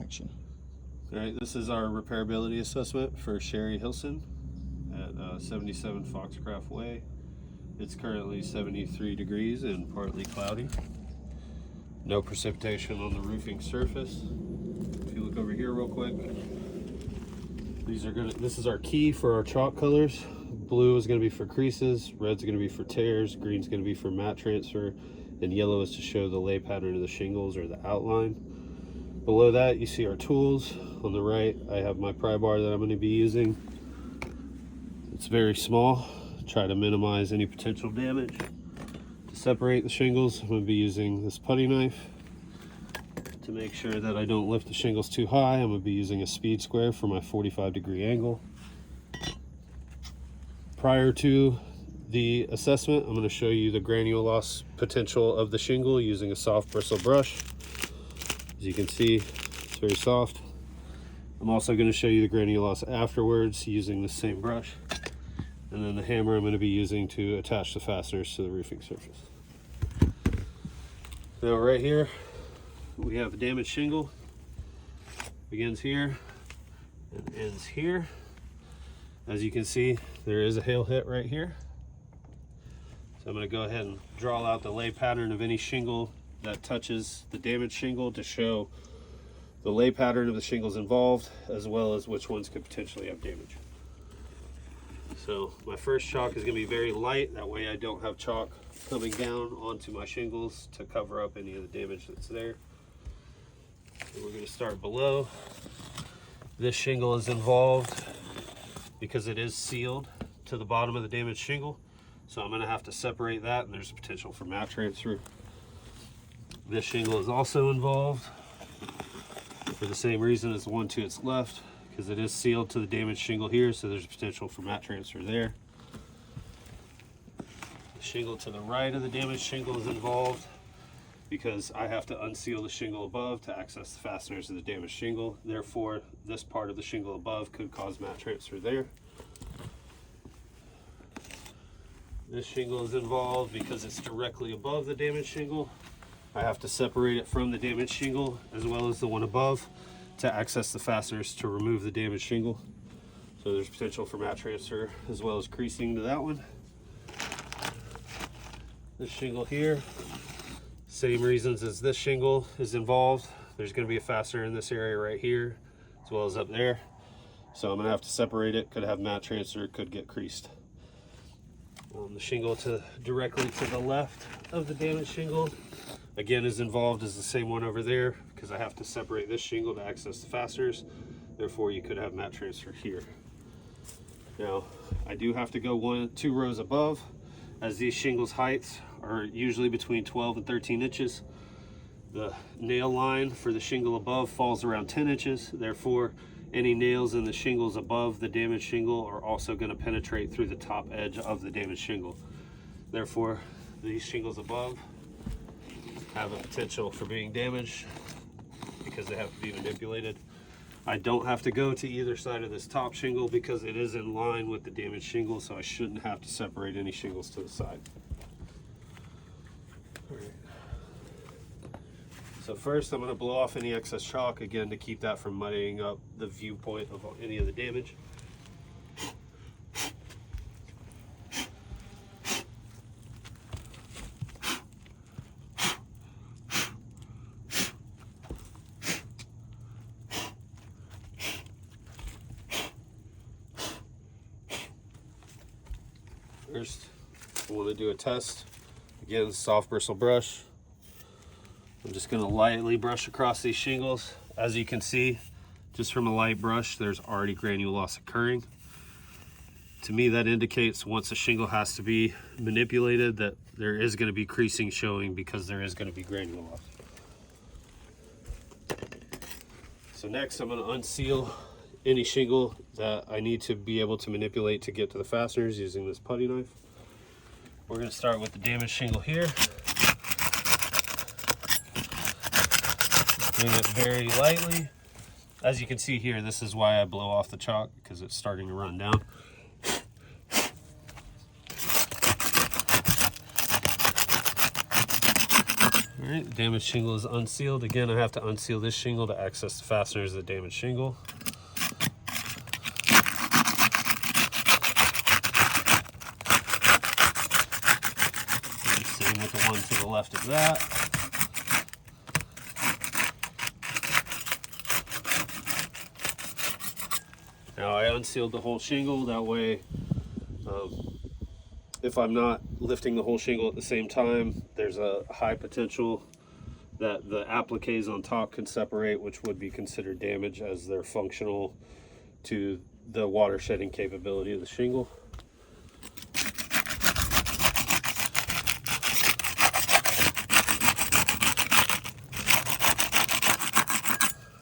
action. All right, this is our repairability assessment for Sherry Hilson at 77 Foxcroft Way. It's currently 73 degrees and partly cloudy. No precipitation on the roofing surface. If you look over here real quick, this is our key for our chalk colors. Blue is going to be for creases, red's going to be for tears, green's going to be for matte transfer, and yellow is to show the lay pattern of the shingles or the outline. Below that, you see our tools. On the right, I have my pry bar that I'm going to be using. It's very small. Try to minimize any potential damage. To separate the shingles, I'm going to be using this putty knife. To make sure that I don't lift the shingles too high, I'm going to be using a speed square for my 45-degree angle. Prior to the assessment, I'm going to show you the granule loss potential of the shingle using a soft bristle brush. As you can see, it's very soft. I'm also going to show you the granule loss afterwards using the same brush. And then the hammer I'm going to be using to attach the fasteners to the roofing surface. Now right here, we have a damaged shingle. Begins here and ends here. As you can see, there is a hail hit right here. So I'm going to go ahead and draw out the lay pattern of any shingle that touches the damaged shingle to show the lay pattern of the shingles involved, as well as which ones could potentially have damage. So my first chalk is going to be very light, that way I don't have chalk coming down onto my shingles to cover up any of the damage that's there. And we're going to start below. This shingle is involved because it is sealed to the bottom of the damaged shingle. So I'm going to have to separate that, and there's a potential for matte transfer. This shingle is also involved for the same reason as the one to its left, because it is sealed to the damaged shingle here, so there's a potential for matte transfer there. The shingle to the right of the damaged shingle is involved because I have to unseal the shingle above to access the fasteners of the damaged shingle. Therefore, this part of the shingle above could cause matte transfer there. This shingle is involved because it's directly above the damaged shingle. I have to separate it from the damaged shingle as well as the one above to access the fasteners to remove the damaged shingle. So there's potential for matte transfer as well as creasing to that one. This shingle here, same reasons as this shingle is involved. There's going to be a fastener in this area right here as well as up there. So I'm going to have to separate it. Could have matte transfer, could get creased. The shingle directly to the left of the damaged shingle, again, is involved as the same one over there because I have to separate this shingle to access the fasteners. Therefore, you could have matte transfer here. Now, I do have to go 2 rows above, as these shingles' heights are usually between 12 and 13 inches. The nail line for the shingle above falls around 10 inches. Therefore, any nails in the shingles above the damaged shingle are also going to penetrate through the top edge of the damaged shingle. Therefore, these shingles above have a potential for being damaged because they have to be manipulated. I don't have to go to either side of this top shingle because it is in line with the damaged shingle, so I shouldn't have to separate any shingles to the side. All right. So first I'm going to blow off any excess chalk, again, to keep that from muddying up the viewpoint of any of the damage. First, I want to do a test. Again, soft bristle brush. I'm just going to lightly brush across these shingles. As you can see, just from a light brush, there's already granule loss occurring. To me, that indicates once a shingle has to be manipulated that there is going to be creasing showing because there is going to be granule loss. So next, I'm going to unseal any shingle that I need to be able to manipulate to get to the fasteners using this putty knife. We're going to start with the damaged shingle here. Doing it very lightly. As you can see here, this is why I blow off the chalk, because it's starting to run down. All right, the damaged shingle is unsealed. Again, I have to unseal this shingle to access the fasteners of the damaged shingle. And same with the one to the left of that. Now I unsealed the whole shingle, that way if I'm not lifting the whole shingle at the same time, there's a high potential that the appliques on top can separate, which would be considered damage as they're functional to the water shedding capability of the shingle.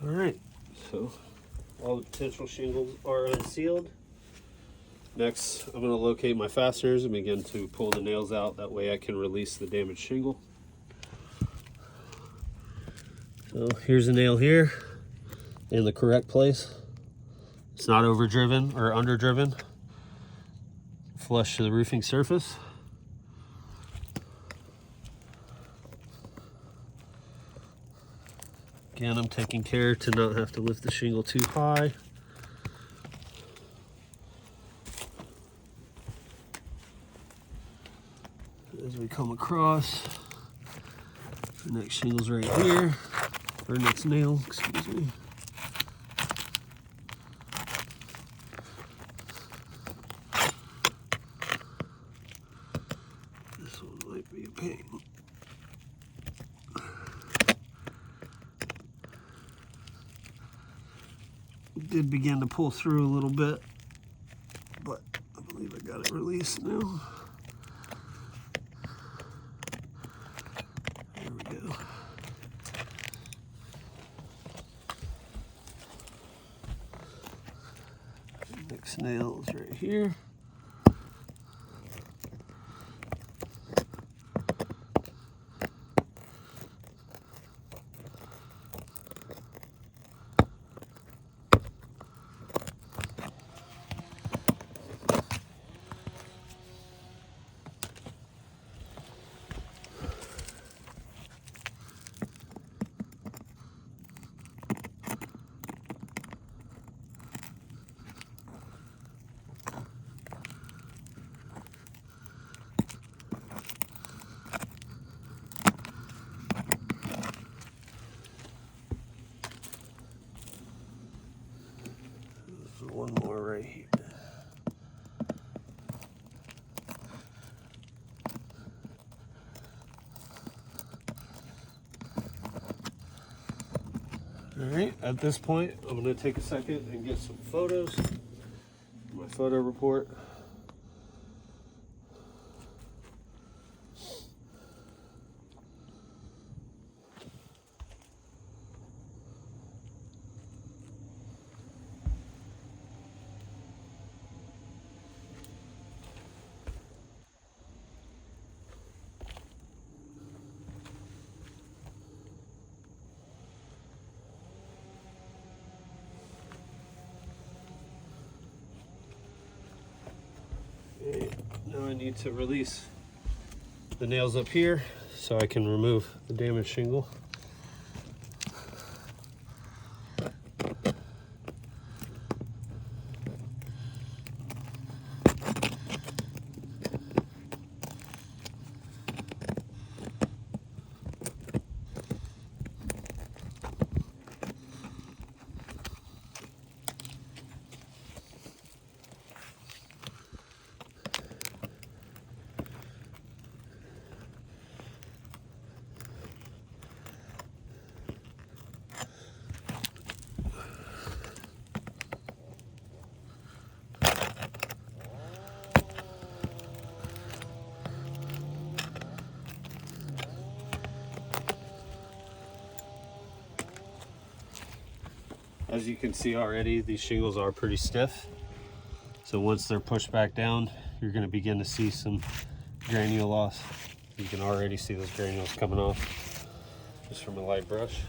All right, so all the potential shingles are unsealed. Next, I'm going to locate my fasteners and begin to pull the nails out. That way I can release the damaged shingle. So here's a nail here in the correct place. It's not overdriven or underdriven. Flush to the roofing surface. Again, I'm taking care to not have to lift the shingle too high. As we come across, the next shingle's right here, or next nail, excuse me. This one might be a pain. It did begin to pull through a little bit, but I believe I got it released now. Next nail is right here. One more right here. All right, at this point, I'm going to take a second and get some photos. My photo report. Now I need to release the nails up here so I can remove the damaged shingle. As you can see already, these shingles are pretty stiff. So once they're pushed back down, you're going to begin to see some granule loss. You can already see those granules coming off just from a light brush.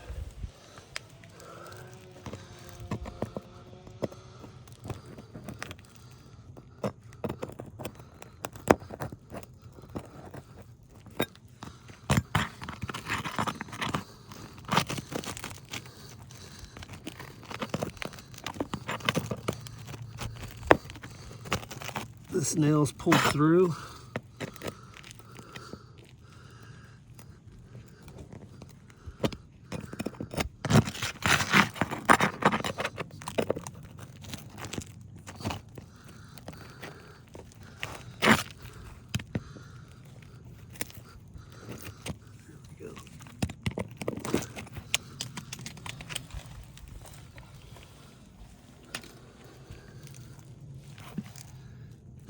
this nail's pulled through.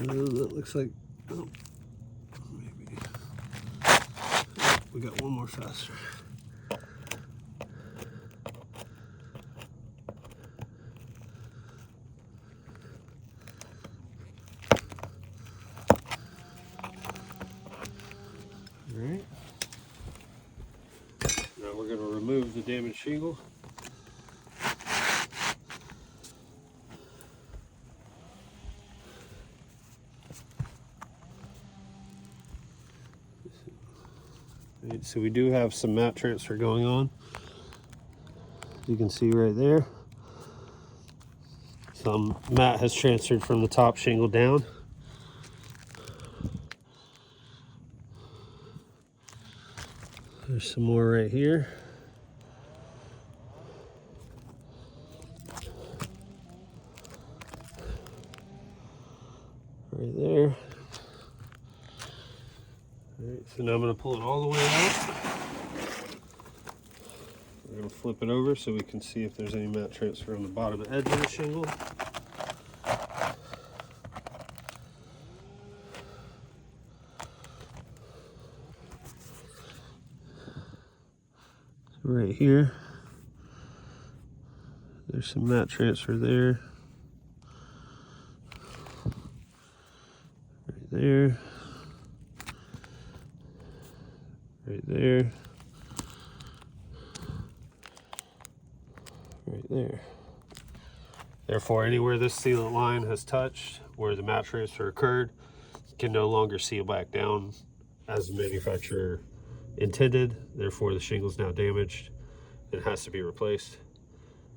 That looks like, oh, maybe we got one more faster. All right. Now we're going to remove the damaged shingle. Right, so we do have some mat transfer going on. You can see right there. Some mat has transferred from the top shingle down. There's some more right here. Right there. All right, so now I'm going to pull it all the way out. We're going to flip it over so we can see if there's any mat transfer on the bottom edge of the shingle. Right here, there's some mat transfer there. Right there. Right there. Right there. Therefore, anywhere this sealant line has touched, where the mat transfer occurred, can no longer seal back down as the manufacturer intended. Therefore, the shingle is now damaged and has to be replaced.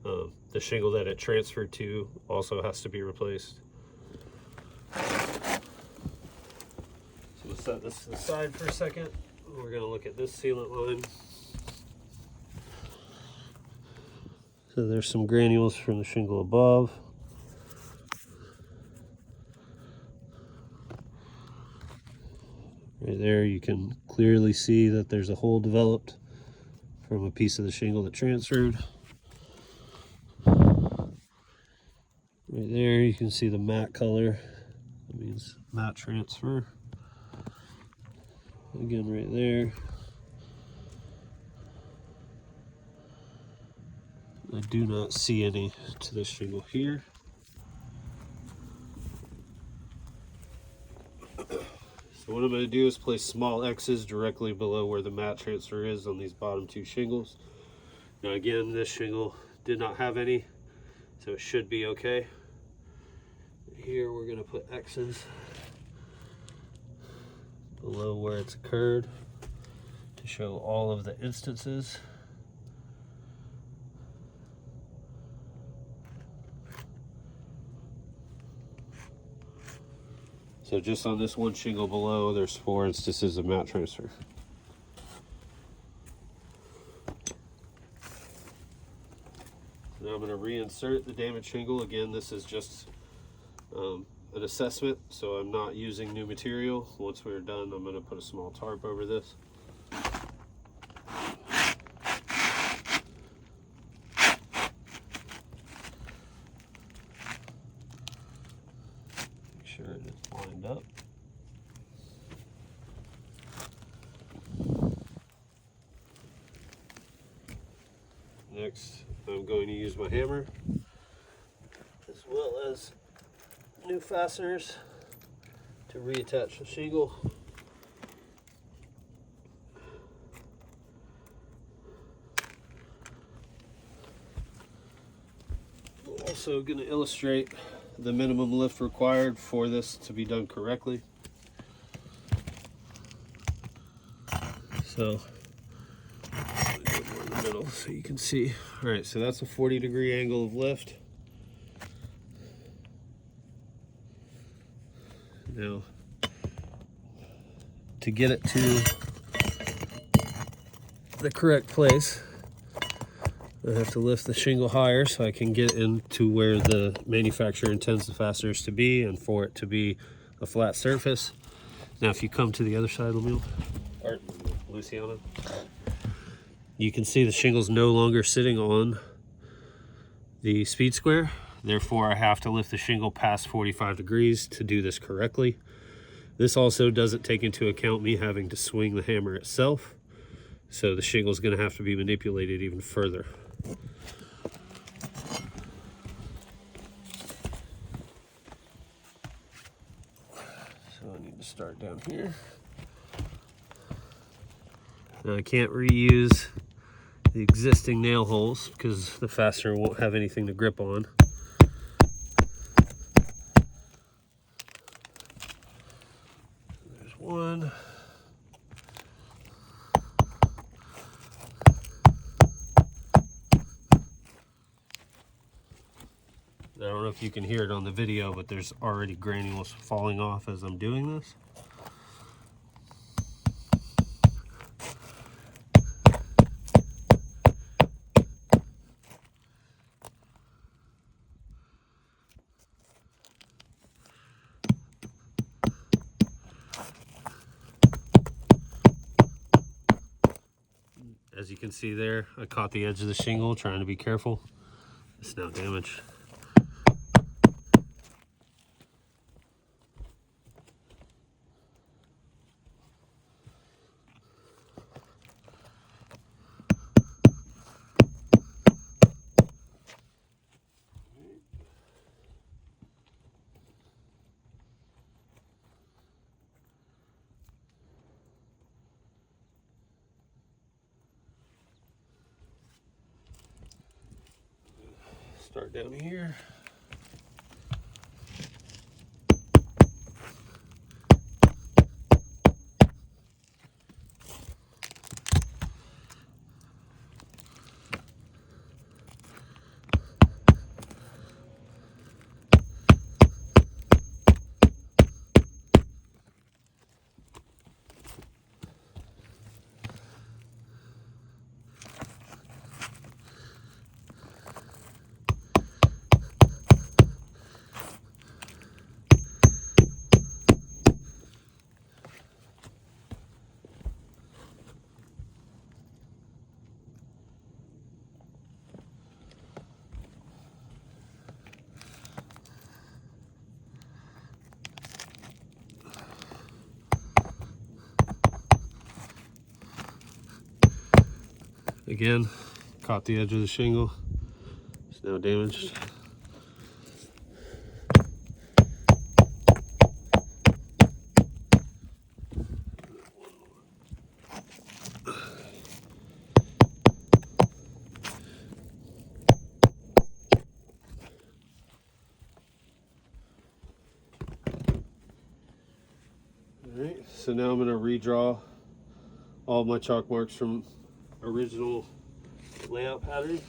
The shingle that it transferred to also has to be replaced. So we'll set this aside for a second. We're going to look at this sealant line. So there's some granules from the shingle above. Right there, you can clearly see that there's a hole developed from a piece of the shingle that transferred. Right there, you can see the matte color. That means matte transfer. Again, right there. I do not see any to this shingle here. So what I'm going to do is place small X's directly below where the mat transfer is on these bottom two shingles. Now again, this shingle did not have any, so it should be okay. Here we're going to put X's below where it's occurred to show all of the instances. So just on this one shingle below, there's 4 instances of mat transfer. Now I'm going to reinsert the damaged shingle. Again, this is just an assessment, so I'm not using new material. Once we're done, I'm going to put a small tarp over this. Make sure it is lined up. Next, I'm going to use my hammer, as well as new fasteners, to reattach the shingle. I'm also going to illustrate the minimum lift required for this to be done correctly. So in the middle so you can see. All right, so that's a 40-degree angle of lift. Now, to get it to the correct place, I have to lift the shingle higher so I can get into where the manufacturer intends the fasteners to be and for it to be a flat surface. Now, if you come to the other side of the wheel, or Luciana, you can see the shingle's no longer sitting on the speed square. Therefore, I have to lift the shingle past 45 degrees to do this correctly. This also doesn't take into account me having to swing the hammer itself. So the shingle is going to have to be manipulated even further. So I need to start down here. Now I can't reuse the existing nail holes because the fastener won't have anything to grip on. There's one. I don't know if you can hear it on the video, but there's already granules falling off as I'm doing this. As you can see there, I caught the edge of the shingle trying to be careful. It's now damaged. Start down here. Again, caught the edge of the shingle. It's now damaged. Alright, so now I'm going to redraw all my chalk marks from original layout pattern.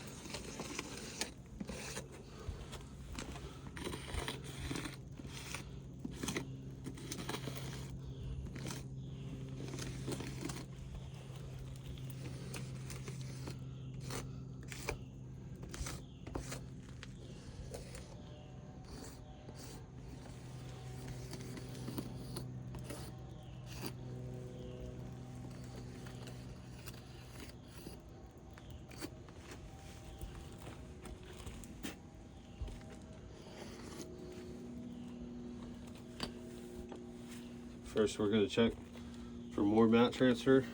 First, we're going to check for more mat transfer.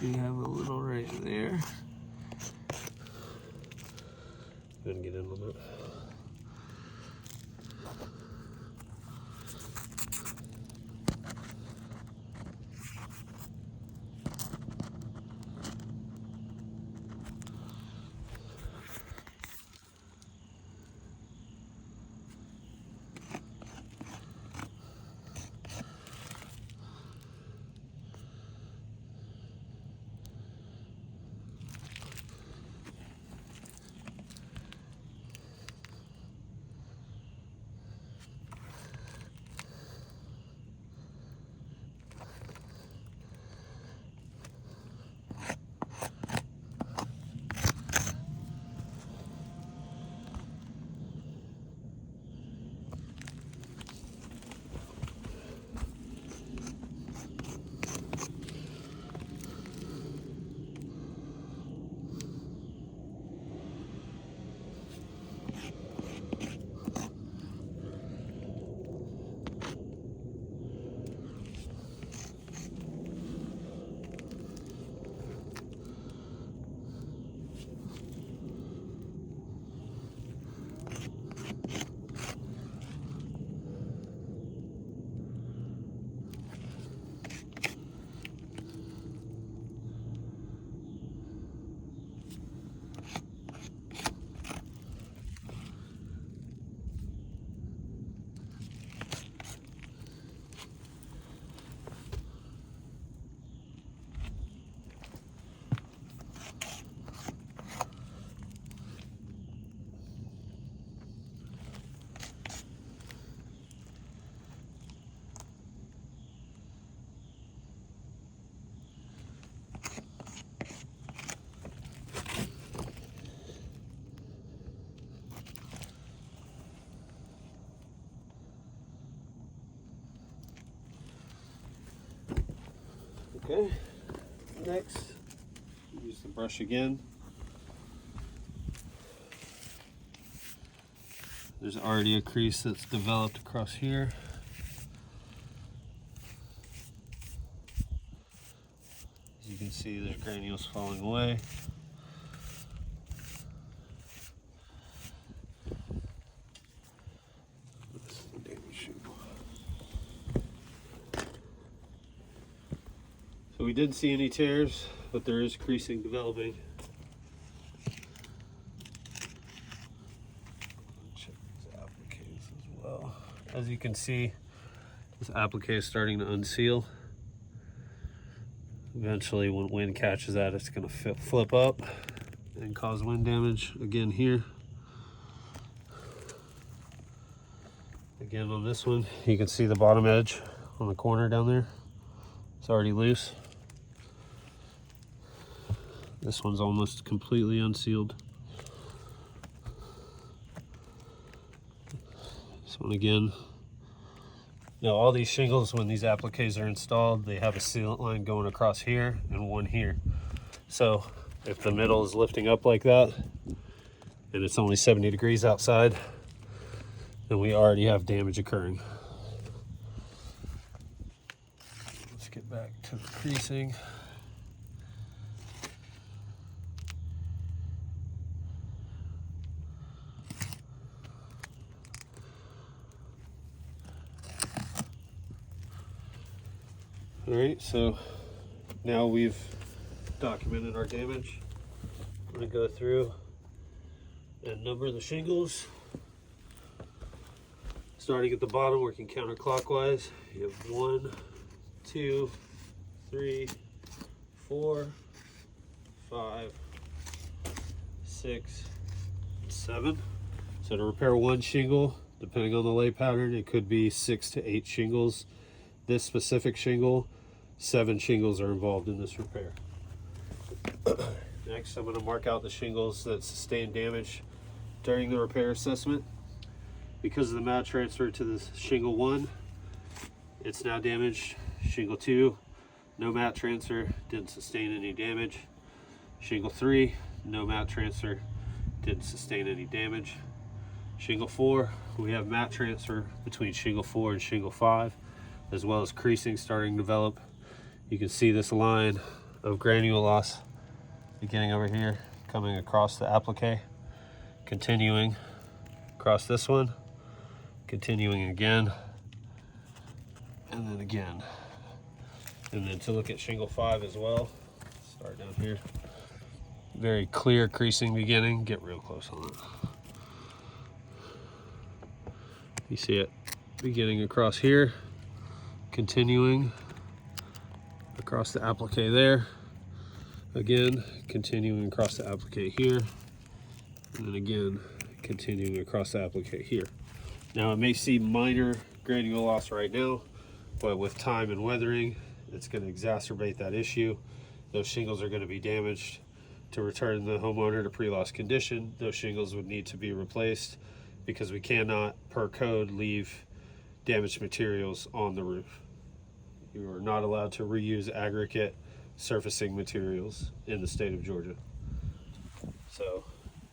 We have a little right there. Go ahead and get in on that. Okay, next, use the brush again. There's already a crease that's developed across here. As you can see, there's granules falling away. So we didn't see any tears, but there is creasing developing. Check these appliques as well. As you can see, this applique is starting to unseal. Eventually, when wind catches that, it's going to flip up and cause wind damage again here. Again on this one, you can see the bottom edge on the corner down there. It's already loose. This one's almost completely unsealed. This one again. Now all these shingles, when these appliques are installed, they have a sealant line going across here and one here. So if the middle is lifting up like that and it's only 70 degrees outside, then we already have damage occurring. Let's get back to the creasing. All right, so now we've documented our damage. I'm gonna go through and number the shingles. Starting at the bottom, working counterclockwise. You have 1, 2, 3, 4, 5, 6, 7. So to repair one shingle, depending on the lay pattern, it could be 6 to 8 shingles. This specific shingle, 7 shingles are involved in this repair. Next, I'm going to mark out the shingles that sustained damage during the repair assessment. Because of the mat transfer to the shingle 1, it's now damaged. Shingle 2, no mat transfer, didn't sustain any damage. Shingle 3, no mat transfer, didn't sustain any damage. Shingle 4, we have mat transfer between shingle 4 and shingle 5, as well as creasing starting to develop. You can see this line of granule loss beginning over here, coming across the applique, continuing across this one, continuing again, and then again. And then to look at shingle 5 as well, start down here. Very clear creasing beginning, get real close on it. You see it beginning across here, continuing across the applique there, again continuing across the applique here, and then again continuing across the applique here. Now it may seem minor granule loss right now, but with time and weathering, it's going to exacerbate that issue. Those shingles are going to be damaged. To return the homeowner to pre-loss condition, those shingles would need to be replaced because we cannot, per code, leave damaged materials on the roof. You are not allowed to reuse aggregate surfacing materials in the state of Georgia. So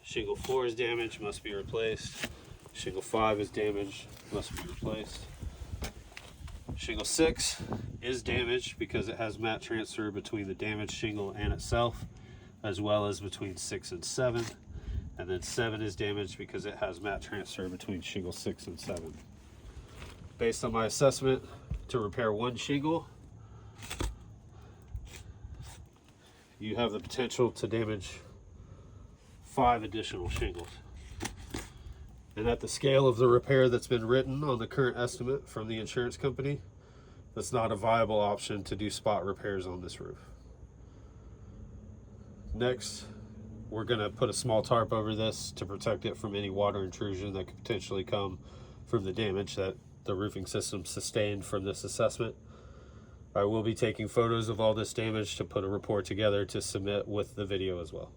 shingle 4 is damaged, must be replaced. Shingle 5 is damaged, must be replaced. Shingle 6 is damaged because it has mat transfer between the damaged shingle and itself, as well as between 6 and 7. And then 7 is damaged because it has mat transfer between shingle 6 and 7. Based on my assessment, to repair one shingle, you have the potential to damage 5 additional shingles. And at the scale of the repair that's been written on the current estimate from the insurance company, that's not a viable option to do spot repairs on this roof. Next, we're going to put a small tarp over this to protect it from any water intrusion that could potentially come from the damage that the roofing system sustained from this assessment. I will be taking photos of all this damage to put a report together to submit with the video as well.